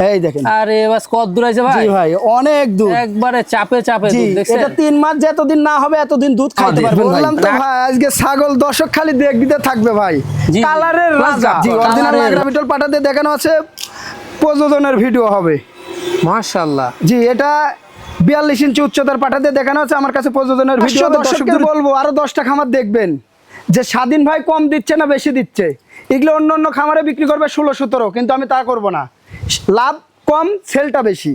এই দেখেন আরে বাস কত দূর আছে ভাই? জি ভাই অনেক দূর, একবারে চাপে চাপে দুধ দেখছেন। এটা 3 মাস যতদিন না হবে এতদিন দুধ খাইতে পারবেন। বললাম তো ভাই আজকে ছাগল দর্শক খালি দেখতে থাকবে ভাই। কালারের রাজা, জি অরিজিনাল নাগরা বিটল পাঠাতে দেখানো আছে, প্রযোজনের ভিডিও হবে মাশাআল্লাহ। জি এটা 42 ইঞ্চি উচ্চতার পাঠাতে দেখানো আছে, আমার কাছে প্রযোজনের ভিডিও। দর্শকদের বলবো আরো 10টা খামার দেখবেন যে স্বাধীন ভাই কম দিচ্ছে না বেশি দিচ্ছে। এগুলো অন্য অন্য খামারে বিক্রি করবে 16-17, কিন্তু আমি তা করব না, লাভ কম সেলটা বেশি।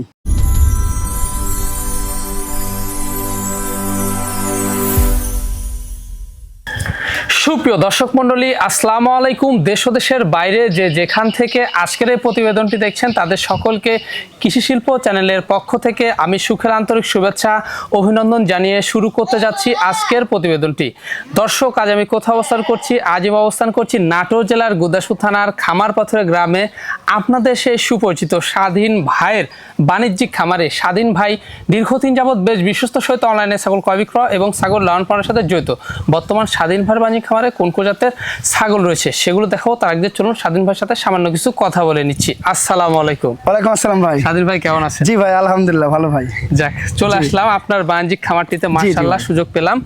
সুপ্রিয় দর্শক মন্ডলী, আসসালামু আলাইকুম। দেশ ও দেশের বাইরে যে যেখান থেকে আজকের এই প্রতিবেদনটি দেখছেন তাদের সকলকে কৃষি শিল্প চ্যানেলের পক্ষ থেকে আমি সুখের আন্তরিক শুভেচ্ছা অভিনন্দন জানিয়ে শুরু করতে যাচ্ছি আজকের প্রতিবেদনটি। দর্শক আজ আমি কোথাও অবস্থান করছি? আজ আমি অবস্থান করছি নাটোর জেলার গুদাসপুর থানার খামারপাথরের গ্রামে। আপনাদের সেই সুপরিচিত স্বাধীন ভাইয়ের বাণিজ্যিক খামারে। স্বাধীন ভাই দীর্ঘদিন যাবৎ বেশ বিশ্বস্ত সহিত অনলাইনে ছাগল ক্রয় বিক্রয় এবং ছাগল লালন পালনের সাথে জড়িত। বর্তমান স্বাধীন ভাইয়ের বাণিজ্যিক খামারে কোন কোন জাতের ছাগল রয়েছে সেগুলো দেখাবো। তার আগে চলুন স্বাধীন ভাইয়ের সাথে সামান্য কিছু কথা বলে নিচ্ছি। আসসালামু আলাইকুম। ওয়ালাইকুম আসসালাম ভাই। স্বাধীন ভাই কেমন আছেন? জি ভাই আলহামদুলিল্লাহ ভালো ভাই। যাক চলে আসলাম আপনার বাণিজ্যিক খামারটিতে, মাশাআল্লাহ সুযোগ পেলাম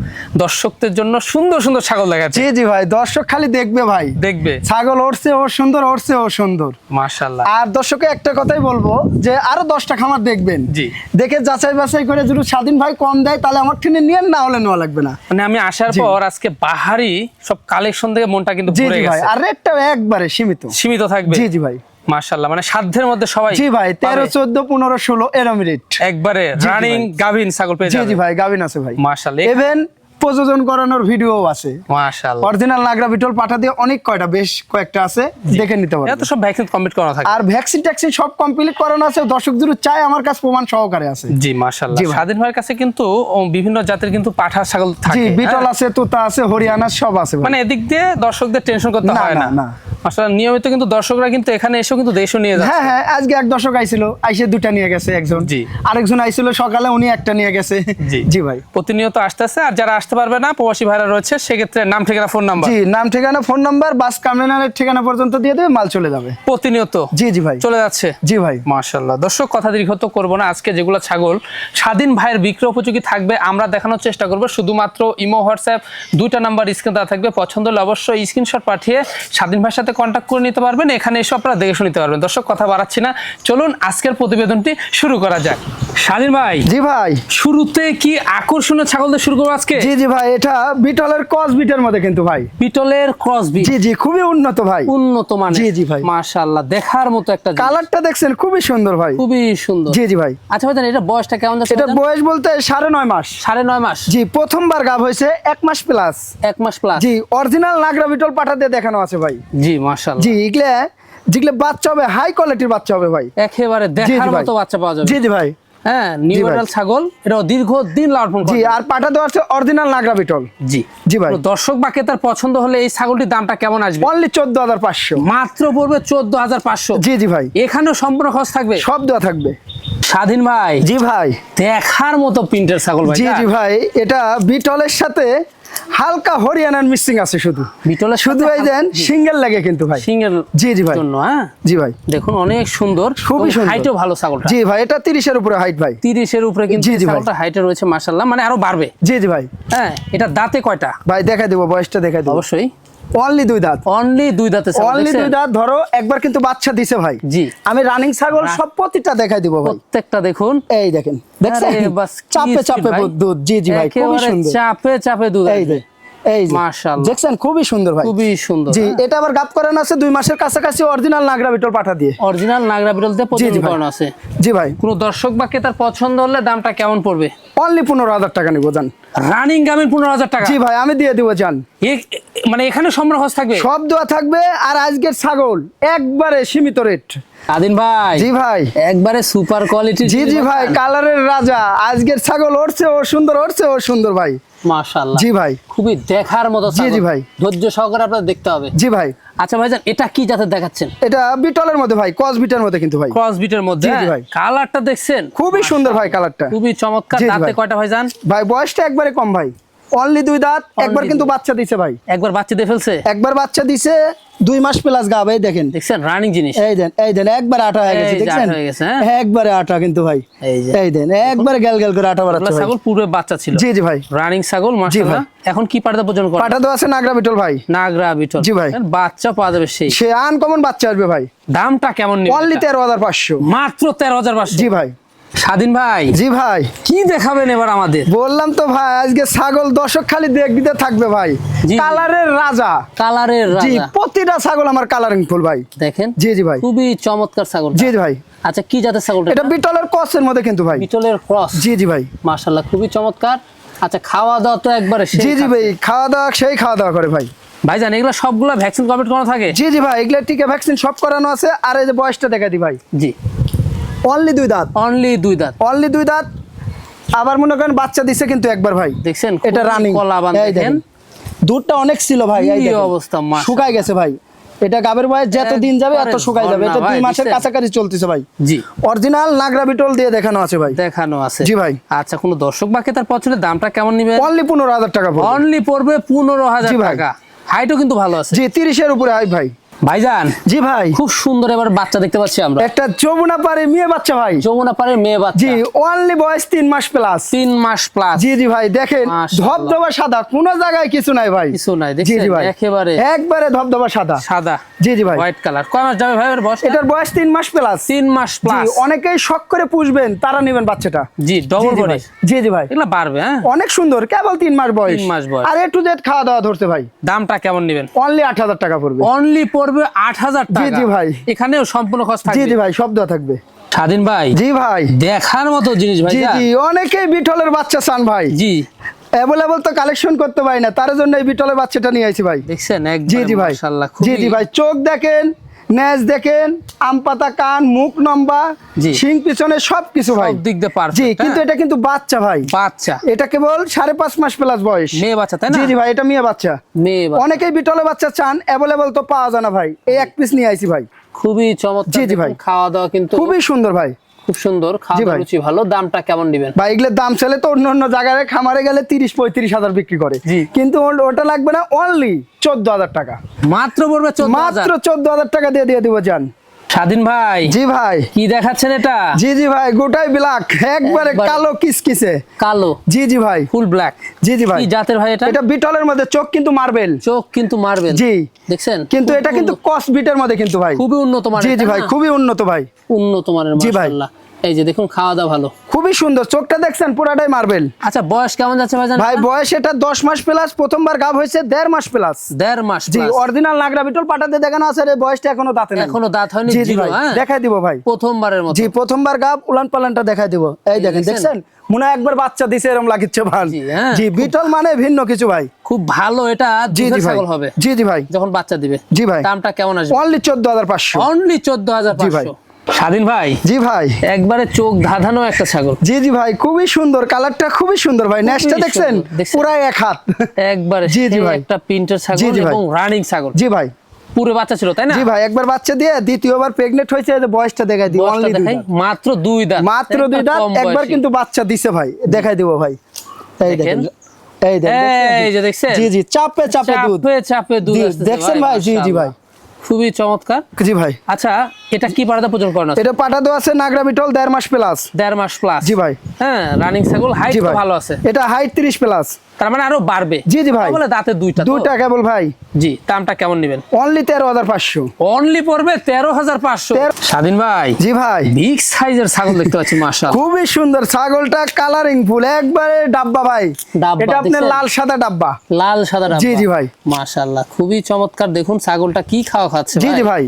দর্শকদের জন্য সুন্দর সুন্দর ছাগল দেখাচ্ছি। জি জি ভাই দর্শক খালি দেখবে ভাই, দেখবে ছাগল ওরছে ও সুন্দর, ওরছে ও সুন্দর মাশাআল্লাহ। আর দর্শকে একটা কথাই বলবো যে আরো 10টা খামার দেখবেন, জি দেখে যাচাই বাছাই করে যদি স্বাধীন ভাই কম দেয় তাহলে আমার ঠেনে নিয়ে না হলে নেওয়া লাগবে না। মানে আমি আসার পর আজকে বাহারি সব কালেকশন থেকে মনটা কিন্তু ভরে গেছে। আর রেটটাও একবারে সীমিত থাকবে। জি জি ভাই মাশাআল্লাহ, মানে সাধ্যের মধ্যে সবাই। জি ভাই 13, 14, 15, 16 এরকম রেট একবারে রানিং গাভিন ছাগল পেয়ে যাবেন। জি জি ভাই গাভিন আছে ভাই মাশাআল্লাহ। ইভেন প্রযোজন করানোর ভিডিও আছে মাশাআল্লাহ। অরিজিনাল নাগরা বিটল পাঠা দিয়ে অনেক কয়টা বেশ কয়েকটা আছে, দেখে নিতে পারবেন। এটা তো সব ভ্যাকসিন কমপ্লিট করা থাকে আর ভ্যাকসিন ট্যাকসিন সব কমপ্লিট করানো আছে। দর্শক যদি চায় আমার কাছে প্রমাণ সহকারে আছে। জি মাশাআল্লাহ। স্বাধীন ভাইয়ের কাছে কিন্তু বিভিন্ন জাতের কিন্তু পাঠা ছাগল থাকে। জি বিটল আছে, তোতা আছে, হরিয়ানা সব আছে। মানে এদিক দিয়ে দর্শকদের টেনশন করতে হয় না। মাশাআল্লাহ নিয়মিত কিন্তু দর্শকরা কিন্তু এখানে এসেও কিন্তু দেশও নিয়ে যাচ্ছে। হ্যাঁ হ্যাঁ আজকে এক দর্শক আইছিল, আইসে 2টা নিয়ে গেছে একজন। জি আরেকজন আইছিল সকালে, উনি একটা নিয়ে গেছে। জি জি ভাই প্রতিনিয়ত আসতেছে। আর যারা আসতে পারবে না প্রবাসী ভাইরা রয়েছে সেক্ষেত্রে নাম ঠিকানা ফোন নাম্বার। জি নাম ঠিকানা ফোন নাম্বার বাস টার্মিনালের ঠিকানা পর্যন্ত দিয়ে দেবে, মাল চলে যাবে প্রতিনিয়ত। জি জি ভাই চলে যাচ্ছে। জি ভাই মাশাআল্লাহ। দর্শক কথা দীর্ঘত করব না, আজকে যেগুলো ছাগল স্বাধীন ভাইয়ের বিক্রয় উপযোগী থাকবে আমরা দেখানোর চেষ্টা করব। শুধুমাত্র ইমো হোয়াটসঅ্যাপ 2টা নাম্বার স্ক্রিনে দেওয়া থাকবে, পছন্দ হলে অবশ্যই স্ক্রিনশট পাঠিয়ে স্বাধীন ভাইয়ের সাথে কন্ট্যাক্ট করে নিতে পারবেন। এখানে এসে আপনারা দেখে শুনতে পারবেন। দর্শক কথা বাড়াচ্ছি না, চলুন আজকের প্রতিবেদনটি শুরু করা যাক। স্বাধীন ভাই জি ভাই শুরুতে কি আকর্ষণীয় ছাগল দিয়ে শুরু করব আজকে? জি জি ভাই এটা বিটলের ক্রস বিটের মধ্যে কিন্তু ভাই, বিটলের ক্রস বিট। জি জি খুবই উন্নত ভাই, উন্নত মানের। জি জি ভাই মাশাআল্লাহ দেখার মতো একটা। কালারটা দেখছেন খুবই সুন্দর ভাই, খুবই সুন্দর। জি জি ভাই। আচ্ছা ভাই এটা বয়সটা কেমন যাচ্ছে? এটা বয়স বলতে 9.5 মাস। 9.5 মাস। জি প্রথমবার গাব হয়েছে 1 মাস প্লাস। 1 মাস প্লাস। জি অরিজিনাল নাগরা বিটল পাঠা দিয়ে দেখানো আছে ভাই। জি মাশাআল্লাহ। জি যেগুলো বাচ্চা হবে হাই কোয়ালিটির বাচ্চা হবে ভাই, একেবারে দেখার মতো বাচ্চা পাওয়া যাবে। জি জি ভাই হ্যাঁ নিউরাল ছাগল, এটা দীর্ঘদিন লালন পালন। জি আর পাঠা দেওয়া আছে অরিজিনাল নাগরা বিটল। জি জি ভাই দর্শক বা ক্রেতার পছন্দ হলে এই ছাগলটির দামটা কেমন আসবে? অনলি 14,500 মাত্র পড়বে 14,500। জি জি ভাই এখানেও সম্পূর্ণ খরচ থাকবে, সব দেওয়া থাকবে। স্বাধীন ভাই জি ভাই দেখার মতো প্রিন্টের ছাগল ভাই। জি জি ভাই এটা বিটলের সাথে হালকা হরিয়ানার মিক্সিং আছে, শুধু বিটলের শুধু এই দেন সিঙ্গেল লাগে কিন্তু ভাই, সিঙ্গেল। জি জি ভাই জন্য হ্যাঁ জি ভাই দেখুন অনেক সুন্দর, খুবই সুন্দর, হাইটও ভালো ছাগলটা। জি ভাই এটা 30 এর উপরে হাইট ভাই, 30 এর উপরে কিন্তু ছাগলটা হাইটে রয়েছে মাশাআল্লাহ, মানে আরো বাড়বে। জি জি ভাই হ্যাঁ এটা দাঁতে কয়টা ভাই দেখাই দেবো, বয়সটা দেখাই দেবো। অবশ্যই অনলি 2 দাঁত, অনলি 2 দাঁতে ছাগল। অনলি 2 দাঁত। ধরো একবার কিন্তু বাচ্চা দিছে ভাই। জি আমি রানিং ছাগল সব প্রতিটা দেখাই দিব ভাই, প্রত্যেকটা দেখুন। এই দেখেন দেখছেন চাপে চাপে দুধ। জি জি ভাই খুবই সুন্দর, চাপে চাপে দুধ। এই যে এই যে মাশাআল্লাহ দেখছেন খুবই সুন্দর ভাই, খুবই সুন্দর। জি এটা আবার গাব করানো আছে 2 মাসের কাছাকাছি, অরিজিনাল নাগরা বিটল পাঠা দিয়ে। অরিজিনাল নাগরা বিটল দিয়ে প্রতিযোগিতা করানো আছে। জি ভাই কোন দর্শক বা ক্রেতার পছন্দ হলে দামটা কেমন পড়বে? অনলি 15,000 টাকা নিব জান। রানিং গামিন 15,000 টাকা। জি ভাই আমি দিয়ে দিব জান। মানে এখানে সম্পূর্ণ খরচ থাকবে, সব দেওয়া থাকবে। আর আজকের ছাগল একবারে সীমিত রেট। স্বাধীন ভাই জি ভাই একবারে সুপার কোয়ালিটি। জি জি ভাই কালারের রাজা। আজকের ছাগল ওরছে ও সুন্দর, ওরছে ও সুন্দর ভাই মাশাআল্লাহ। জি ভাই খুবই দেখার মতো ছাগল। জি জি ভাই ধৈর্য সহকারে আপনারা দেখতে হবে। জি ভাই আচ্ছা ভাইজান এটা কি জাতের দেখাচ্ছেন? এটা বিটলের মধ্যে ভাই, ক্রস বিটের মধ্যে কিন্তু ভাই, ক্রস বিটের মধ্যে। জি জি ভাই কালারটা দেখছেন খুবই সুন্দর ভাই, কালারটা খুবই চমৎকার। দাঁতে কয়টা ভাইজান? ভাই বয়সটা একবারে কম ভাই, অনলি 2 দাঁত, একবার কিন্তু বাচ্চা দিছে ভাই, একবার বাচ্চা দিয়ে ফেলছে, একবার বাচ্চা দিছে 2 মাস প্লাস গাব। এই দেখেন, দেখছেন রানিং জিনিস, এই দেন একবার আটা হয়ে গেছে, এই যে দেখছেন আটা হয়ে গেছে, হ্যাঁ? হ্যাঁ, একবারে আটা কিন্তু ভাই, এই যে এই দেন একবারে গ্যাল গ্যাল করে আটা বাড়াচ্ছে ভাই। ছাগল পুরো বাচ্চা ছিল, জি জি ভাই, রানিং ছাগল মাশাআল্লাহ। এখন কি পাঠাতে প্রজনন করে? পাঠা তো আছে নাগরা বিটল ভাই, নাগরা বিটল, জি ভাই। বাচ্চা পাওয়া যাবে সেই, সে আনকমন বাচ্চা আসবে ভাই। দামটা কেমন নিবে? অনলি 13,500, মাত্র 13,500। জি ভাই। স্বাধীন ভাই, জি ভাই, কি দেখাবেন এবার আমাদের? বললাম তো ভাই, আজকে ছাগল দর্শক খালি দেখতে থাকবে ভাই। জি। কালারের রাজা, কালারের জি, রাজা, প্রতিটা ছাগল আমার কালারিং ফুল ভাই। দেখেন, জি জি ভাই, খুবই চমৎকার ছাগল। জি জি ভাই। আচ্ছা, কি জাতের ছাগলটা? এটা বিটলের ক্রসের মধ্যে কিন্তু ভাই, বিটলের ক্রস, জি জি ভাই। মাশাআল্লাহ, খুবই চমৎকার। আচ্ছা, খাওয়া দাওয়া তো একবারে সেই জি জি খাচ্ছে। ভাই, খাওয়া দাওয়া সেই খাওয়া দাওয়া করে ভাই। ভাইজান, এগুলো সবগুলো ভ্যাকসিন কমপ্লিট করা থাকে? জি জি ভাই, এগুলা টিকা ভ্যাকসিন সব করানো আছে। আর এই যে বয়সটা দেখা দি ভাই, জি, অনলি 2 দাঁত, অনলি 2 দাঁত, অনলি 2 দাঁত। আবার মনে করেন বাচ্চা দিছে কিন্তু একবার ভাই, দেখছেন এটা খুবই রানিং কলা বান, এই দেখেন দেখেন দুধটা অনেক ছিল ভাই, এই কি দেখেন অবস্থা, মাশাআল্লাহ। শুকায় গেছে ভাই। এটা গাবের বয়স যত দিন যাবে এত একবারে শুকায় যাবে। এটা ঝর্ণা 2 ভাই, মাসের দিছেন? কাছাকাছি চলতেছে ভাই। জি, অরিজিনাল নাগরা বিটল দিয়ে দেখানো আছে ভাই, দেখানো আছে। জি ভাই। আচ্ছা, কোন দর্শক বাকি তার পছন্দের দামটা কেমন নিবে? অনলি 15,000 টাকা পড়বে। অনলি পড়বে 15,000 জি ভাই। টাকা। হাইটও কিন্তু ভালো আছে। জি, 30 এর উপরে হাই ভাই। ভাইজান, জি ভাই, খুব সুন্দর এবার বাচ্চা দেখতে পাচ্ছি আমরা, একটা যমুনা পারে মেয়ে বাচ্চা ভাই। যমুনা পাড়ের মেয়ে বাচ্চা, জি, অনলি বয়স 3 মাস প্লাস। 3 মাস প্লাস। জি জি ভাই, দেখেন মাশাআল্লাহ। ধবধবা সাদা, কোনো জায়গায় কিছু নাই ভাই, কিছু নাই, জি দেখছেন জি ভাই, একেবারে একবারে ধবধবা সাদা। সাদা, জি জি ভাই, হোয়াইট কালার। কয় মাস যাবে ভাই এর বয়স? এটার বয়স 3 মাস প্লাস। 3 মাস জি, প্লাস। অনেকেই শখ করে পুষবেন, তারা নেবেন বাচ্চাটা। জি, জি ডবল জি বডি, ভাই, জি জি ভাই, এগুলা বাড়বে, হ্যাঁ? অনেক সুন্দর, কেবল 3 মাস বয়স। 3 মাস বয়স। আর একটু জেড খাওয়া দাওয়া ধরছে ভাই। দামটা কেমন নেবেন? অনলি 8,000 টাকা পড়বে। অনলি পড়বে 8,000 টাকা। জি জি ভাই, এখানেও সম্পূর্ণ খরচ জি থাকবে। জি ভাই, সব দেওয়া থাকবে। স্বাধীন ভাই, জি ভাই, দেখার মতো জিনিস ভাই। জি জি, অনেকেই বিটলের বাচ্চা চান ভাই। জি, অ্যাভেলেবল তো কালেকশন করতে পারি না, তার জন্য এই বিটলের বাচ্চাটা নিয়ে আইছি ভাই। দেখছেন জি জি একদম ভাই, মাশাআল্লাহ, জি জি ভাই, চোখ দেখেন, নেজ দেখেন, আম পাতা কান, মুখ লম্বা, জি। শিং পিছনে সবকিছু ভাই। সব দিক দিয়ে জি, পারফেক্ট। কিন্তু এটা কিন্তু বাচ্চা ভাই, বাচ্চা, এটা কেবল 5.5 মাস প্লাস বয়স। মেয়ে বাচ্চা, তাই না? জি জি ভাই, এটা মেয়ে বাচ্চা। মেয়ে বাচ্চা, অনেকেই বিটলে বাচ্চা চান, অ্যাভেলেবল তো পাওয়া যায় না ভাই। এই এক পিস নিয়ে আইছি ভাই, খুবই চমৎকার। জি জি ভাই। দেখুন, খাওয়া দাওয়া কিন্তু খুবই সুন্দর ভাই। খুব সুন্দর, খাওয়া জি দাওয়া ভাই। রুচি ভালো। দামটা কেমন দিবেন? ভাই এগুলোর দাম ছেলে তো অন্য অন্য জায়গায় খামারে গেলে 30-35 হাজার বিক্রি করে, জি। কিন্তু ওটা লাগবে না, অনলি 14,000 টাকা। মাত্র পড়বে 14,000। মাত্র 14,000 টাকা দিয়ে দিব জান। স্বাধীন ভাই, জি ভাই, কি দেখাচ্ছেন এটা? জি জি ভাই, গোটাই ব্ল্যাক, একবারে একবারে কালো কিসকিসে। কালো, জি জি ভাই, ফুল ব্ল্যাক। জি জি ভাই, কি জাতের ভাই এটা? এটা বিটলের মধ্যে, চোখ কিন্তু মার্বেল, চোখ কিন্তু মারবেন, জি, দেখছেন? কিন্তু খুব এটা কিন্তু কস্ট বিটের মধ্যে কিন্তু ভাই, খুবই উন্নত মানের। জি জি তাই ভাই, না? খুবই উন্নত ভাই, উন্নত মানের, জি ভাই। মাশাআল্লাহ। এই যে দেখুন, খাওয়া দাওয়া ভালো, খুবই সুন্দর, চোখটা দেখছেন পুরাটাই মার্বেল। আচ্ছা, বয়স কেমন যাচ্ছে ভাই? ভাই বয়স এটা 10 মাস প্লাস, প্রথমবার গাব হয়েছে 1.5 মাস প্লাস। 1.5 মাস জি, plus। অরিজিনাল নাগরা বিটল পাটাতে দেখানো আছে, এর বয়সটা এখনো দাঁতে নেই, এখনো দাঁত হয়নি, জি জি জিরো, ভাই, হ্যাঁ? দেখাই দিব ভাই, প্রথমবারের মতো। জি, প্রথমবার গাব, উলান পালানটা দেখাই দিব। এই দেখেন, দেখছেন? দেখছেন মনে হয় একবার বাচ্চা দিছে এরকম লাগিচ্ছে ভাই। জি, হ্যাঁ। জি, বিটল মানে ভিন্ন কিছু ভাই। খুব ভালো, এটা জি দুধের জি ভাই, ছাগল হবে জি জি ভাই, যখন বাচ্চা দিবে। জি ভাই, দামটা কেমন আসবে? অনলি 14,500। অনলি জি ভাই। 14,500। স্বাধীন ভাই, জি ভাই, একবারে চোখ ধাঁধানো একটা ছাগল, জি জি ভাই, খুবই সুন্দর, কালারটা খুবই সুন্দর ভাই। নেক্সটটা দেখছেন, সুন্দর, দেখছেন? পুরাই এক হাত। একবারে জি, জি সেই ভাই। একটা প্রিন্টের জি, ছাগল জি ভাই। এবং রানিং ছাগল। জি ভাই, পুরো বাচ্চা ছিল, তাই না? জি ভাই, একবার বাচ্চা দিয়ে দ্বিতীয়বার প্রেগনেন্ট হয়েছে, এই যে বয়সটা দেখাই দিই, বয়সটা অনলি 2 দেখাই, দাঁত, মাত্র 2 দাঁত, মাত্র 2 একদম দাঁত, কম একবার বয়সী। কিন্তু বাচ্চা দিছে ভাই, দেখাই দিব ভাই। এই দেখেন। দেখেন, এই দেখেন, এই যে দেখছেন? জি জি, চাপে চাপে দুধ, চাপে চাপে দুধ জি, আসতেছে দেখছেন ভাই, জি জি ভাই, মাশাআল্লাহ। খুবই চমৎকার। জি ভাই। আচ্ছা, এটা কি পাড়াতে প্রজন করানো আছে? এটা পাটা দেওয়া আছে নাগরা বিটল 1.5 মাস প্লাস। 1.5 মাস প্লাস। জি ভাই। হ্যাঁ, রানিং ছাগল, হাইট জি তো ভাই, ভালো আছে। এটা হাইট 30 প্লাস, তার মানে আরো বাড়বে। জি জি ভাই, বলে দাঁতে দুইটা তো? 2 টাকা বল ভাই। জি, দামটা কেমন নেবেন? অনলি 13,500। অনলি পড়বে 13,500। স্বাধীন ভাই, জি ভাই, বিগ সাইজের ছাগল দেখতে পাচ্ছি, মাশাআল্লাহ। খুবই সুন্দর ছাগলটা, কালারিং ফুল, একবারে ডাব্বা ভাই, ডাব্বা, এটা আপনার দেখছেন? লাল সাদা ডাব্বা। লাল সাদা ডাব্বা। জি, জি ভাই। মাশাআল্লাহ, খুবই চমৎকার। দেখুন ছাগলটা কি খাওয়া খাচ্ছে। জি জি ভাই,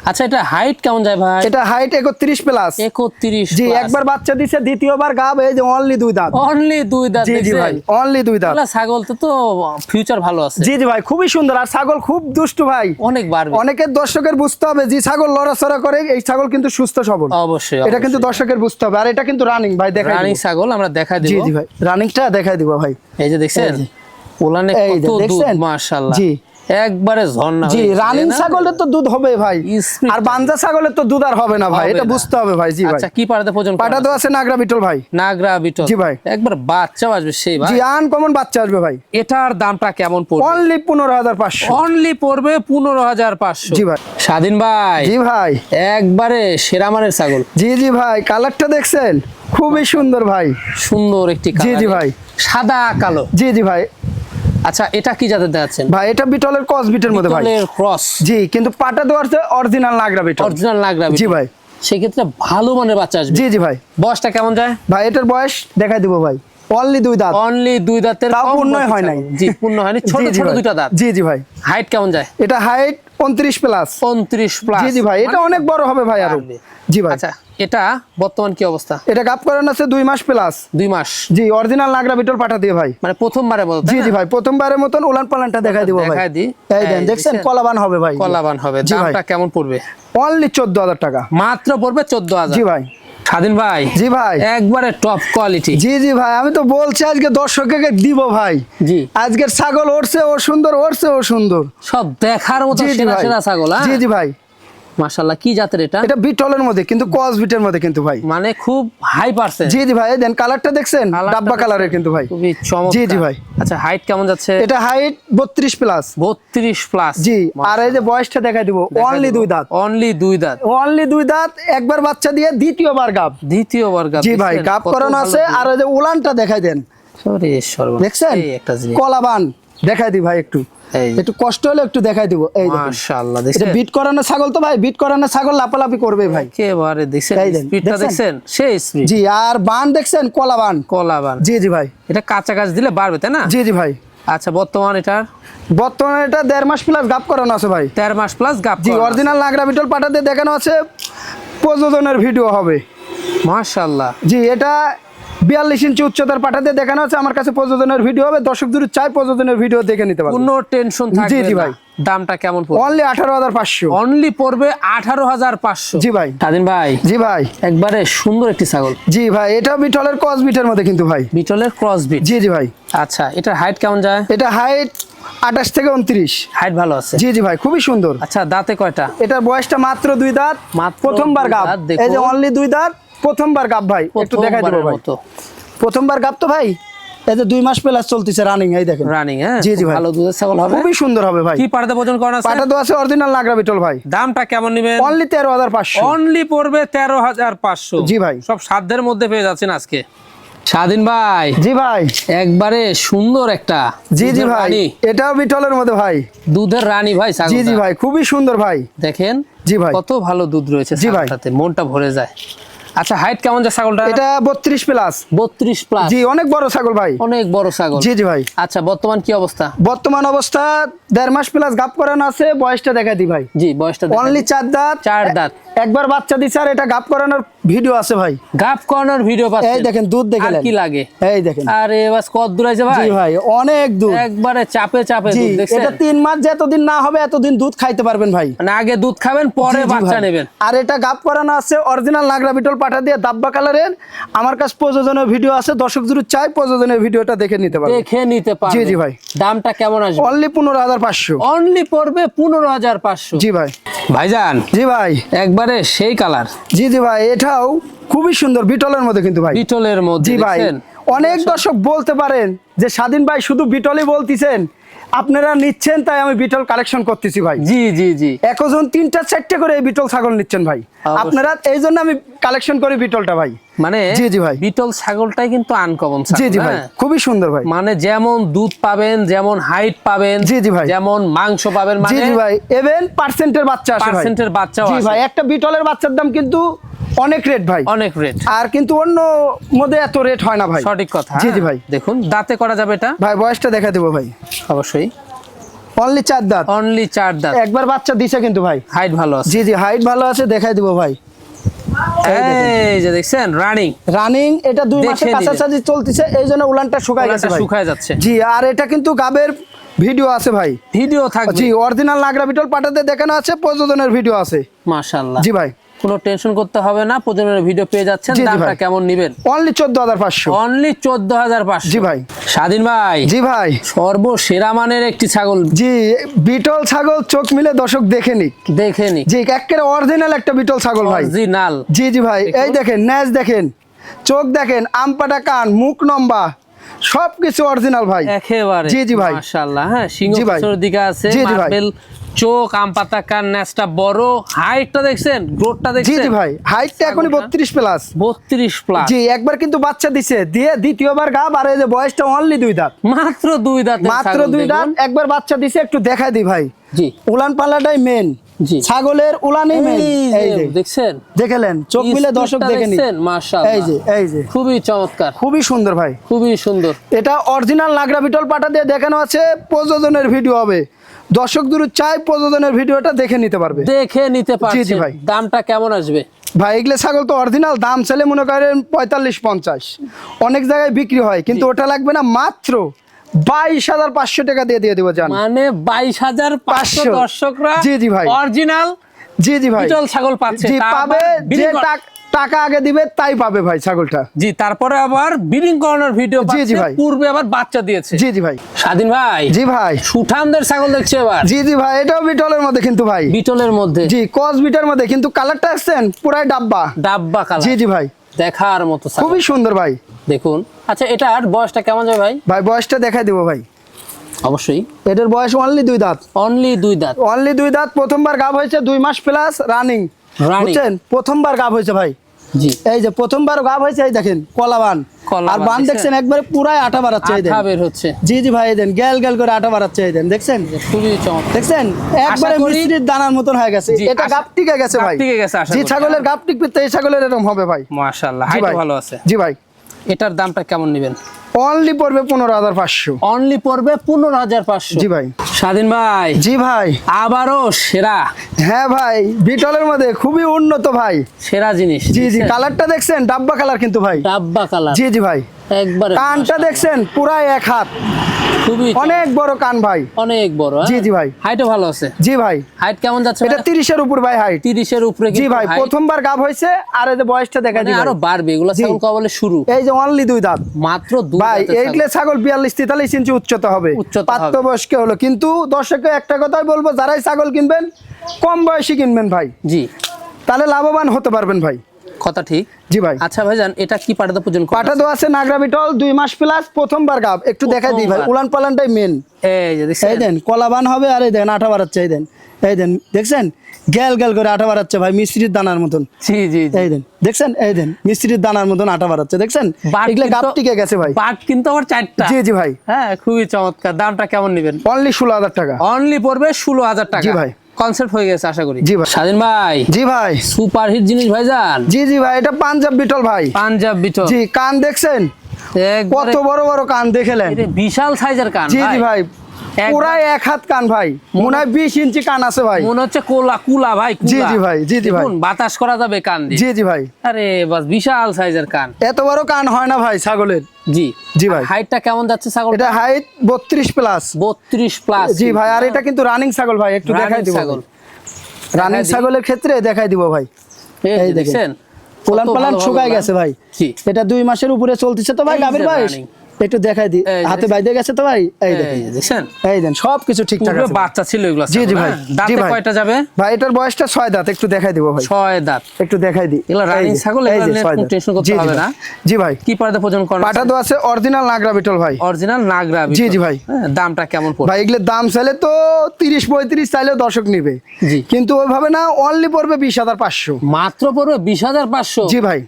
আচ্ছা, এটা হাইট কেমন যায় ভাই? এটা হাইট 31 প্লাস। 31 জি, plus। একবার বাচ্চা দিছে, দ্বিতীয়বার গাব, এই যে অনলি 2 দাঁত। অনলি 2 দাঁত। জি জি দেখছেন? ভাই, অনলি 2 দাঁত। তাহলে ছাগল তো ফিউচার ভালো আছে। জি জি ভাই, খুবই সুন্দর, আর ছাগল খুব দুষ্টু ভাই, অনেক বাড়বে। অনেকের দর্শকের বুঝতে হবে, যে ছাগল লড়াচড়া করে এই ছাগল কিন্তু সুস্থ সবল। অবশ্যই, এটা কিন্তু দর্শকের বুঝতে হবে। আর এটা কিন্তু রানিং ভাই, দেখাই রানিং দিব। ছাগল আমরা দেখাই জি দেব। জি ভাই, রানিংটা দেখাই দিব ভাই। এই যে দেখছেন, এই যে। ওলানে এই কত যে দুধ, দেখছেন? মাশাআল্লাহ। জি, একবারে ঝর্ণা জি, হয়ে গেছে, রানিং তাই না? ছাগলের তো দুধ হবে ভাই, Speed আর বাঞ্জা ছাগলের তো দুধ আর হবে না ভাই, হবে এটা না। বুঝতে হবে ভাই। জি ভাই, আচ্ছা কি পাড়াতে প্রজনন পাটা তো আছে নাগরা বিটল ভাই। নাগরা বিটল, জি ভাই। একবার বাচ্চাও আসবে সেই ভাই। জি, আনকমন বাচ্চা আসবে ভাই। এটার দামটা কেমন পড়বে? অনলি 15,500। অনলি পড়বে 15,500। জি ভাই। স্বাধীন ভাই, জি ভাই। একবারে সেরা মানের ছাগল, জি জি ভাই, কালারটা দেখছেন খুবই সুন্দর ভাই। সুন্দর একটি জি জি কালারে, ভাই। সাদা কালো। জি জি ভাই। আচ্ছা এটা কি জাতের দেখাচ্ছেন? ভাই এটা বিটলের ক্রস বিটের মধ্যে ভাই। বিটলের ক্রস, জি, কিন্তু পাটা তো আছে অরিজিনাল নাগরা বিটল। অরিজিনাল নাগরা বিটল। জি ভাই। সেক্ষেত্রে ভালো মানের বাচ্চা আসবে। জি জি ভাই। বয়সটা কেমন যায়? ভাই এটার বয়স দেখাই দিব ভাই, অনলি 2 দাঁত। অনলি 2 দাঁতের, তাও কম পূর্ণই বয়সী হয় নাই। ছাগল। জি পূর্ণ হয়নি, ছোট জি জি ছোট ভাই। 2টা দাঁত। জি জি ভাই। হাইট কেমন যায়? এটা হাইট 29 প্লাস। 29 প্লাস। জি জি ভাই, এটা অনেক বড় হবে ভাই আরো। পারবে। জি ভাই। আচ্ছা এটা বর্তমান কি অবস্থা? এটা গাপ করানো আছে 2 মাস প্লাস। 2 মাস। জি, অরিজিনাল নাগরা বিটল পাঠা দিয়ে ভাই। মানে প্রথমবারে বলতে? জি জি ভাই, প্রথমবারের মতন উলান পালানটা দেখাই দিব ভাই। দেখাই দিই। এই দেন, দেখছেন কলাবান হবে ভাই। কলাবান হবে। জি ভাই। দামটা কেমন পড়বে? অনলি 14,000 টাকা। মাত্র পড়বে 14,000। জি ভাই। স্বাধীন ভাই, জি ভাই। একবারে টপ কোয়ালিটি। জি জি ভাই, আমি তো বলছি আজকে দর্শককে দিব ভাই। জি আজকের ছাগল ওরছে ও সুন্দর, ওরছে ও সুন্দর। সব দেখার মতো জি জি সেরা ভাই। সেরা ছাগল। জি জি ভাই। মাশাআল্লাহ, কি জাতের এটা? এটা বিটলের মধ্যে কিন্তু ক্রস বিটের মধ্যে কিন্তু ভাই। মানে খুব হাই পার্সেন্ট। জি জি ভাই, দেন কালারটা দেখছেন ডাব্বা কালারের কিন্তু ভাই। খুবই চমৎকার। জি জি ভাই। আচ্ছা হাইট কেমন যাচ্ছে? এটা হাইট 32 প্লাস। 32 প্লাস। জি, আর এই যে বয়সটা দেখাই দিব, অনলি 2 দাঁত। অনলি 2 দাঁত। অনলি 2 দাঁত, একবার বাচ্চা দিয়ে দ্বিতীয়বার গাব। দ্বিতীয়বার গাব। জি ভাই, গাব করানো আছে। আর এই যে উলানটা দেখাই দেন, সরি সর্ব দেখছেন এই একটা জিনিস। কলাবান দেখাই দি ভাই, একটু এই একটু কষ্ট হলে একটু দেখাই দিব। এই দেখেন, মাশাআল্লাহ, এটা দেখছেন বিট করানো ছাগল তো ভাই, বিট করানো ছাগল লাপালাপি করবে ভাই। একেবারে দেখছেন এই দেন, স্পিডটা দেখছেন? দেখছেন, সেই স্পিড। জি, আর বান দেখছেন কলাবান। কলাবান। জি জি ভাই। এটা কাঁচা গাছ দিলে বাড়বে তাই না? জি জি ভাই। আচ্ছা বর্তমান এটার বর্তমানে এটা 1.5 মাস প্লাস গাব করানো আছে ভাই। 13 মাস প্লাস গাব। জি, অরিজিনাল নাগরা বিটল পাটাতে দেখানো আছে, প্রযোজনের ভিডিও হবে। মাশাআল্লাহ। জি, এটা 42 ইঞ্চি উচ্চতার পাঠাতে দেখানো আছে, আমার কাছে প্রযোজনের ভিডিও হবে। দর্শক যদি চাই প্রযোজনের ভিডিও দেখে নিতে পারবে। কোনো টেনশন থাকবে জি, জি না। ভাই। দামটা কেমন পড়বে? অনলি 18,500। অনলি পড়বে 18,500। জি ভাই। স্বাধীন ভাই, জি ভাই। একবারে সুন্দর একটি ছাগল। জি ভাই, এটা বিটলের ক্রস বিটের মধ্যে কিন্তু ভাই। বিটলের ক্রস বিট। জি জি ভাই। আচ্ছা এটার হাইট কেমন যায়? এটা হাইট 28 থেকে 29। হাইট ভালো আছে। জি জি ভাই, খুবই সুন্দর। আচ্ছা দাঁতে কয়টা? এটার বয়সটা মাত্র 2 দাঁত, মাত্র প্রথমবার 2 গাব। দাঁত, দেখুন। এই যে অনলি 2 দাঁত, প্রথমবার গাব ভাই। একটু দেখাই দেব প্রথমবারের ভাই, মতো প্রথমবার গাব তো ভাই। এই যে 2 মাস প্লাস চলতেছে রানিং, এই দেখেন রানিং। হ্যাঁ জি জি খুব ভাই। ভালো দুধের ছাগল হবে। খুবই সুন্দর হবে ভাই। কি পাড়াতে ওজন করানো আছে? পাটা তো আছে অরিজিনাল নাগরা বিটল ভাই। দামটা কেমন নেবেন? অনলি 13,500। অনলি পড়বে 13,500। জি ভাই। সব সাধ্যের মধ্যে পেয়ে যাচ্ছেন আজকে। স্বাধীন ভাই, জি ভাই। একবারে সুন্দর একটা জি জি দুধের ভাই, রানী। এটাও বিটলের মধ্যে ভাই। দুধের রানী ভাই ছাগলটা। জি জি ভাই, খুবই সুন্দর ভাই। দেখেন জি ভাই। কত ভালো দুধ রয়েছে জি ভাই। ছাগলটাতে, মনটা ভরে যায়। আচ্ছা হাইট কেমন যায় ছাগলটা? এটা 32 প্লাস। 32 প্লাস। জি, অনেক বড় ছাগল ভাই। অনেক বড় ছাগল। জি জি ভাই। আচ্ছা বর্তমান কি অবস্থা? বর্তমান অবস্থা 1.5 মাস প্লাস গাব করানো আছে। বয়সটা দেখাই দি ভাই, জি বয়সটা অনলি 4 দাঁত। 4 দাঁত। একবার বাচ্চা দিছে, আর এটা গাব করানোর ভিডিও আছে ভাই। গাব কর্নার ভিডিও পাচ্ছেন। এই দেখেন দুধ দেখে আর নেন। কি লাগে? এই দেখেন। আরে বাস কত দূর আছে ভাই? জি ভাই, অনেক দুধ। একবারে চাপে চাপে জি, দুধ দেখছেন? এটা 3 মাস যতদিন না হবে এতদিন দুধ খাইতে পারবেন ভাই। মানে আগে দুধ খাবেন পরে জি, জি বাচ্চা ভাই। নেবেন। আর এটা গাব করানো আছে অরিজিনাল নাগরা বিটল পাঠা দিয়ে দাব্বা কালারের। আমার কাছে প্রযোজনের ভিডিও আছে, দর্শক যদি চাই প্রযোজনের ভিডিওটা দেখে নিতে পারবে। দেখে নিতে পারবে। জি, জি ভাই। দামটা কেমন আসবে? অনলি 15,500। অনলি পড়বে 15,500। জি ভাই। ভাইজান, জি ভাই। একবারে সেই কালার। জি জি ভাই, এটাও খুবই সুন্দর বিটলের মধ্যে কিন্তু ভাই। বিটলের মধ্যে জি ভাই, দেখছেন? অনেক দর্শক বলতে পারেন যে স্বাধীন ভাই শুধু বিটলই বলতেছেন, আপনারা নিচ্ছেন তাই আমি বিটল কালেকশন করতেছি ভাই। জি জি জি। একজন 3টা 4টে করে এই বিটল ছাগল নিচ্ছেন ভাই। অবশ্যই। আপনারা এই জন্য আমি কালেকশন করি বিটলটা ভাই। মানে জি, জি ভাই। বিটল ছাগলটাই কিন্তু আনকমন ছাগল। জি জি ভাই, হ্যাঁ? খুবই সুন্দর ভাই। মানে যেমন দুধ পাবেন, যেমন হাইট পাবেন, জি, জি ভাই। যেমন মাংস পাবেন, জি মানে জি ভাই, ইভেন পার্সেন্টের বাচ্চা আসে ভাই। পার্সেন্টের বাচ্চাও জি আসে। ভাই, একটা বিটলের বাচ্চার দাম কিন্তু অনেক রেট ভাই। অনেক রেট। আর কিন্তু অন্য মধ্যে এত রেট হয় না ভাই। সঠিক কথা। জি, জি হ্যাঁ? ভাই। দেখুন দাঁতে করা যাবে এটা? ভাই বয়সটা দেখা দেবো ভাই। অবশ্যই। অনলি 4 দাঁত। অনলি 4 দাঁত। একবার বাচ্চা দিছে কিন্তু ভাই। হাইট ভালো আছে। জি জি, হাইট ভালো আছে, দেখাই দিব ভাই। এই যে দেখছেন রানিং। রানিং, এটা 2 দেখে মাসের নিলেন। কাছাকাছি চলতেছে, এই জন্য উলানটা শুকায় গেছে ভাই। শুকায় যাচ্ছে। জি, আর এটা কিন্তু গাবের ভিডিও আছে ভাই। ভিডিও থাকবে। জি, অরিজিনাল নাগরা বিটল পাটাতে দেখানো আছে, প্রযোজনের ভিডিও আছে। মাশাআল্লাহ। জি ভাই। কোনো টেনশন করতে হবে না, প্রতিদিনের ভিডিও পেয়ে যাচ্ছেন। জি, জি দামটা ভাই। কেমন নেবেন? অনলি 14,500। অনলি 14,500। জি ভাই। স্বাধীন ভাই, জি ভাই। সর্বসেরা মানের একটি ছাগল। জি, বিটল ছাগল, চোখ মিলে দর্শক দেখে নিক। দেখে নি, জি, একেবারে অরিজিনাল একটা বিটল ছাগল ভাই। অরিজিনাল। জি জি ভাই, এই দেখেন ন্যাজ দেখেন, চোখ দেখেন, আমপাটা কান, মুখ লম্বা, সবকিছু অরিজিনাল ভাই। একেবারে জি জি ভাই। মাশাআল্লাহ। হ্যাঁ, সিংহ জি ভাই। পিছনের দিকে আছে, জি জি ভাই। মার্বেল চোখ, আম পাতা কান, নেসটা বড়, হাইটটা দেখছেন, গ্রোথটা জি দেখছেন। জি ভাই, হাইটটা এখনই 32 প্লাস। 32 প্লাস। জি, একবার কিন্তু বাচ্চা দিছে, দিয়ে দ্বিতীয়বার গাব, আর এই যে বয়সটা অনলি 2 দাঁত, মাত্র 2 দাঁত, মাত্র 2 দাঁত। একবার বাচ্চা দিছে, একটু দেখাই দিই ভাই। জি উলান পাল্লাটাই মেন, জি। ছাগলের উলানই মেন। এই যে দেখছেন, দেখলেন, চোখ মিলে দর্শক দেখে নিন। মাশাআল্লাহ। এই যে খুবই চমৎকার, খুবই সুন্দর ভাই, খুবই সুন্দর। এটা অরিজিনাল নাগরা বিটল পাটা দিয়ে দেখানো আছে, প্রযোজনের ভিডিও হবে। দর্শক দূর চাই প্রযোজনের ভিডিওটা দেখে নিতে পারবে, দেখে নিতে জি পারছেন। ভাই। দামটা কেমন আসবে ভাই? এগুলো ছাগল তো অরিজিনাল, দাম চাইলে মনে করেন 45-50, অনেক জায়গায় বিক্রি হয়, কিন্তু ওটা লাগবে না, মাত্র 22,500 টাকা দিয়ে দেবো জান। মানে 22,500 দর্শকরা জি জি ভাই, অরিজিনাল জি জি ভাই, বিটল ছাগল পাচ্ছে। জি পাবে, যে টাকা আগে দিবে তাই পাবে ভাই ছাগলটা। জি, তারপরে আবার ব্রিডিং করানোর ভিডিও জি, জি পাচ্ছে, ভাই। পূর্বে আবার বাচ্চা দিয়েছে। জি জি ভাই। স্বাধীন ভাই, জি ভাই। সুঠামদের ছাগল দেখছে এবার। জি জি ভাই, এটাও বিটলের মধ্যে কিন্তু ভাই, বিটলের মধ্যে। জি কস বিটের মধ্যে, কিন্তু কালারটা আসছেন পুরাই ডাব্বা। ডাব্বা কালার। জি জি ভাই, দেখার মতো ছাগল। খুবই সুন্দর ভাই। দেখুন, আচ্ছা এটার বয়সটা কেমন যাবে ভাই? ভাই বয়সটা দেখাই দেবো ভাই। অবশ্যই। এটার বয়স অনলি 2 দাঁত, অনলি 2 দাঁত। অনলি 2 দাঁত। প্রথমবার গাব হয়েছে 2 মাস প্লাস রানিং, বুঝছেন? প্রথমবার গাব হয়েছে ভাই। জি, এই যে প্রথমবার গাব হয়েছে, এই দেখেন কলাবান, আর বান দেখছেন একবারে পুরাই আটা বাড়াচ্ছে, এই আঠা দেন। বের হচ্ছে। জি জি ভাই, এই দেন গ্যাল গ্যাল করে আটা বাড়াচ্ছে, এই দেন, দেখছেন? খুবই চমৎকার। দেখছেন একবারে করি- মিষ্টির দানার মতন হয়ে গেছে। জি, এটা গাব টিকে গেছে ভাই, গাব টিকে গেছে, আশা জি করি। ছাগলের গাব টিকবে তো এই ছাগলের এরকম হবে ভাই। মাশাআল্লাহ, জি হাইট ভাই, ভালো আছে। জি ভাই। এটার দামটা কেমন নেবেন? অনলি পড়বে 15,500। অনলি পড়বে 15,500। জি ভাই। স্বাধীন ভাই, জি ভাই। আবারও সেরা, হ্যাঁ ভাই, বিটলের মধ্যে খুবই উন্নত ভাই। সেরা জিনিস। জি জি, দেখছেন? কালারটা দেখছেন, ডাব্বা কালার কিন্তু ভাই। ডাব্বা কালার। জি জি ভাই। একবারে কানটা মাশাআল্লাহ। দেখছেন পুরাই 1 হাত, খুবই অনেক বড় কান ভাই। অনেক বড়। জি জি ভাই। হাইটও ভালো আছে। জি ভাই। হাইট কেমন যাচ্ছে? এটা 30-এর উপর ভাই হাইট। 30-এর উপরে। জি ভাই, প্রথমবার গাব হয়েছে, আর এই যে বয়সটা দেখা মানে দিই আরো বাড়বে, এগুলো জি। ছাগল কবলে শুরু। এই যে অনলি 2 দাঁত মাত্র 2 ভাই। দাঁতের ছাগল। এইগুলো ছাগল 42-43 ইঞ্চি উচ্চতা হবে, উচ্চতা হবে। প্রাপ্তবয়স্ক হলো। কিন্তু দর্শককে একটা কথাই বলবো, যারাই ছাগল কিনবেন কম বয়সী কিনবেন ভাই, জি, তাহলে লাভবান হতে পারবেন ভাই। কথা ঠিক। জি ভাই। আচ্ছা ভাইজান, এটা কি পাটাতে পূজন করা পাঠা তো আছে নাগরা বিটল, 2 মাস প্লাস, প্রথমবার গাব। একটু দেখাই দিই ভাই, প্রথমবার। উলান পালানটাই মেন। এই যে দেখছেন? এই দেন কলাবান হবে, আর এই দেন আটা বাড়াচ্ছে, এই দেন, এই দেন, দেখছেন গ্যাল গ্যাল করে আটা বাড়াচ্ছে ভাই, মিষ্টির দানার মতন। জি জি জি। এই দেন, দেখছেন? এই দেন মিষ্টির দানার মতন আটা বাড়াচ্ছে, দেখছেন? বাট এগুলো গাব কিন্তু- টিকে গেছে ভাই। বাট কিন্তু আবার 4টা। জি জি ভাই। হ্যাঁ, খুবই চমৎকার। দামটা কেমন নেবেন? অনলি 16,000 টাকা। অনলি পড়বে 16,000 টাকা। জি ভাই। কনসেপ্ট হয়ে গেছে আশা করি। জি ভাই। স্বাধীন ভাই, জি ভাই। সুপার হিট জিনিস ভাইজান। জি জি ভাই, এটা পাঞ্জাব বিটল ভাই। পাঞ্জাব বিটল। জি, কান দেখছেন একবারে কত বড় বড় কান, দেখলেন? এটা বিশাল সাইজের কান। জি জি ভাই, একবার- পুরাই 1 হাত কান ভাই, মনে হয় 20 ইঞ্চি কান আছে ভাই। মনে হচ্ছে কুলা ভাই, কুলা। জি জি ভাই, জি জি ভাই। দেখুন, বাতাস করা যাবে কান দিয়ে। জি জি ভাই, আরে বাস, বিশাল সাইজের কান। এত বড় কান হয় না ভাই ছাগলের। জি জি ভাই। হাইটটা কেমন যাচ্ছে ছাগল? এটা হাইট 32 প্লাস। 32 প্লাস। জি ভাই, আর এটা কিন্তু রানিং ছাগল ভাই, একটু দেখাই দিব ছাগল। রানিং দেখাই দিই। ছাগলের ক্ষেত্রে দেখাই দিব ভাই। এই এই যে দেখছেন? কোলান কত পালান ভালো শুকায় ভালো গেছে ভাই। জি। এটা 2 মাসের উপরে চলতেছে তো ভাই, এই যে গাভীর বয়স। running। একটু দেখাই দি, এই যে হাতে বাইদে গেছে তো ভাই। এই এই দেখেন, যে দেখছেন? এই দেন সবকিছু ঠিকঠাক পূর্বে আছে ভাই। বাচ্চা ছিল এগুলো। জি জি ভাই, দাঁতে জি ভাই। কয়টা যাবে? ভাই এটার বয়সটা 6 দাঁত, একটু দেখাই দিব ভাই, 6 দাঁত। একটু দেখাই দি। এগুলো রানিং এই যে, ছাগল, এই এগুলো যে নিয়ে 6 কোনো দাঁত। টেনশন করতে জি, জি হবে ভাই। না। জি ভাই। কি পাড়াতে প্রজন করেন? পাটা তো আছে অরিজিনাল নাগরা বিটল ভাই। অরিজিনাল নাগরা বিটল। জি, জি ভাই। হ্যাঁ, দামটা কেমন পড়বে? ভাই এগুলোর দাম চাইলে তো 30-35 চাইলেও দর্শক নিবে, জি। কিন্তু ওইভাবে না, অনলি পড়বে 20,500। মাত্র পড়বে 20,500। জি ভাই।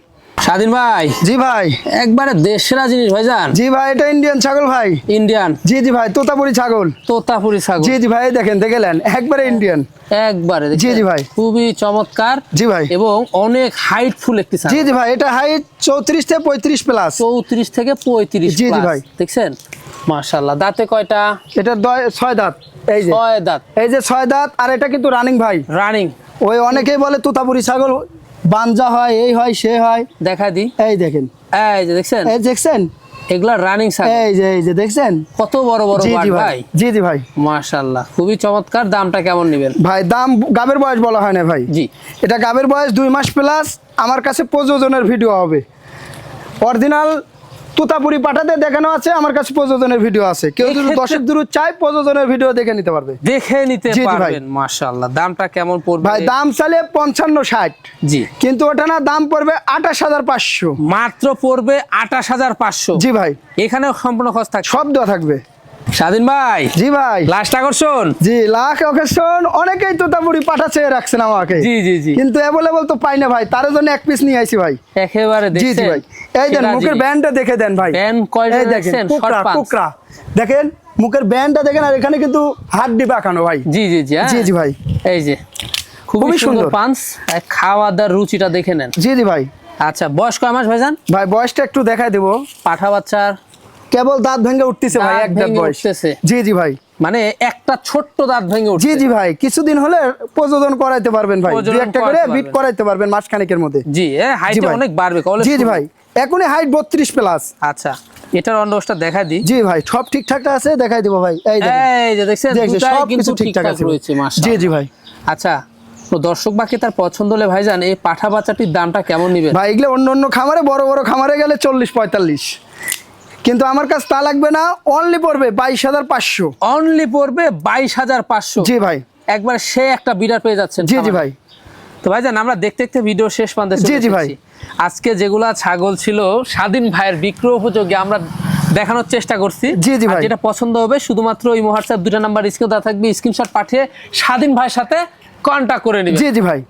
স্বাধীন ভাই, জি ভাই। একবারে দেশসেরা জিনিস ভাইজান। জি ভাই, এটা ইন্ডিয়ান ছাগল ভাই। ইন্ডিয়ান জি জি ভাই, তোতাপুরি ছাগল। তোতাপুরি ছাগল। জি জি ভাই, দেখেন দেখলেন, একবারে ইন্ডিয়ান। একবারে জি দেখছেন? জি ভাই। খুবই চমৎকার। জি ভাই। এবং অনেক হাইটফুল একটি ছাগল। জি জি ভাই, এটা হাইট 34 থেকে 35 প্লাস। 34 থেকে 35 জি, জি প্লাস। ভাই। দেখছেন? মাশাআল্লাহ। দাঁতে কয়টা? এটার 6 দাঁত। এই যে 6 দাঁত। এই যে 6 দাঁত, আর এটা কিন্তু রানিং ভাই। রানিং। ওই অনেকেই বলে তোতাপুরি ছাগল বানজা হয়, এই হয় সে হয়। দেখা দি। এই দেখেন, এই যে দেখছেন? এই দেখছেন এগুলা রানিং ছাগল। এই যে দেখছেন কত বড় বড় জি বাট জি ভাই ভাই। জি ভাই মাশাআল্লাহ, খুবই চমৎকার। দামটা কেমন নেবেন ভাই? দাম গাবের বয়স বলা হয় না ভাই, জি। এটা গাবের বয়স 2 মাস প্লাস। আমার কাছে প্রযোজনের ভিডিও হবে, অরিজিনাল তুতাপুরি পাঠাতে দেখানো আছে, আমার কাছে প্রযোজনের ভিডিও আছে। কেউ যদি দর্শক দূর চাই প্রযোজনের ভিডিও দেখে নিতে পারবে, দেখে নিতে জি, জি ভাই। পারবেন। মাশাআল্লাহ, দামটা কেমন পড়বে ভাই? দাম চালে 55-60, জি, কিন্তু ওটা না, দাম পড়বে 28,500। মাত্র পড়বে 28,500। জি ভাই, এখানে সম্পূর্ণ খরচ থাকবে। সব দেওয়া থাকবে। স্বাধীন ভাই, জি ভাই, লাস্ট আকর্ষণ। জি লাখ অকেশন অনেকেই তোতাপুরি পাঠা চেয়ে রাখছেন আমাকে, জি জি জি, কিন্তু অ্যাভেলেবল তো পাই না ভাই, তার জন্য এক পিস নিয়ে আইছি ভাই। একেবারে জি জি দেখছেন। ভাই, এই দেন মুখের ব্যান্ডটা দেখে দেন ভাই। ব্যান্ড কয়টা এই দেখেন, দেখছেন? কুকরা শর্ট পাঞ্চ। কুকরা দেখেন, মুখের ব্যান্ডটা দেখেন, আর এখানে কিন্তু হাড্ডি বাঁকানো ভাই। জি জি জি, হ্যাঁ। জি জি ভাই, এই যে খুবই খুবই সুন্দর সুন্দর। পাঞ্চ। খাওয়া দাওয়ার রুচিটা দেখে নেন। জি জি ভাই। আচ্ছা, বয়স কয় মাস ভাইজান? ভাই বয়সটা একটু দেখাই দেবো, পাঠা বাচ্চার কেবল দাঁত ভেঙে উঠতেছে ভাই, দাঁত এক দাঁত ভেঙে বয়স। উঠতেছে। জি জি ভাই, মানে একটা ছোট্ট দাঁত ভেঙে জি উঠছে। জি ভাই, কিছুদিন হলে প্রযোজন করাইতে পারবেন ভাই, প্রজনন দুই একটা করে করাইতে বিট পারবেন। করাইতে পারবেন মাসখানেকের মধ্যে। জি, হাইট জি ভাই। অনেক বাড়বে। কলে জি জি ভাই, এখনই হাইট 32 প্লাস। আচ্ছা, এটার অন্ডকোষটা দেখা দিই। জি ভাই, সব ঠিকঠাক আছে, দেখাই দিব ভাই। এই দেখেন, এই যে দেখছেন, দেখছেন, দুটাই সব কিন্তু কিছু ঠিকঠাক ঠিকঠাক আছে ভাই। রয়েছে। মাশাআল্লাহ। জি জি ভাই। আচ্ছা, তো দর্শক বাকি তার পছন্দ হলে ভাইজান এই পাঠা বাচ্চাটির দামটা কেমন নেবেন? ভাই এগুলো অন্য অন্য খামারে, বড় বড় খামারে গেলে 40-45, কিন্তু আমার কাছে তা লাগবে না, অনলি পড়বে 22,500। অনলি পড়বে 22,500। জি ভাই, একবার সে একটা বিডার পেয়ে যাচ্ছেন। জি জি খামারে। ভাই। তো ভাইজান, আমরা দেখতে দেখতে ভিডিও শেষ প্রান্তে চলে জি জি ভাই। এসেছি। আজকে যেগুলা ছাগল ছিল স্বাধীন ভাইয়ের বিক্রয় উপযোগী আমরা দেখানোর চেষ্টা করছি। জি জি আর ভাই। যেটা পছন্দ হবে শুধুমাত্র ওই হোয়াটসঅ্যাপ দুটো নাম্বার স্ক্রিনে দেওয়া থাকবে, স্ক্রিনশট পাঠিয়ে স্বাধীন ভাইয়ের সাথে কন্টাক্ট করে নেবেন। জি জি ভাই।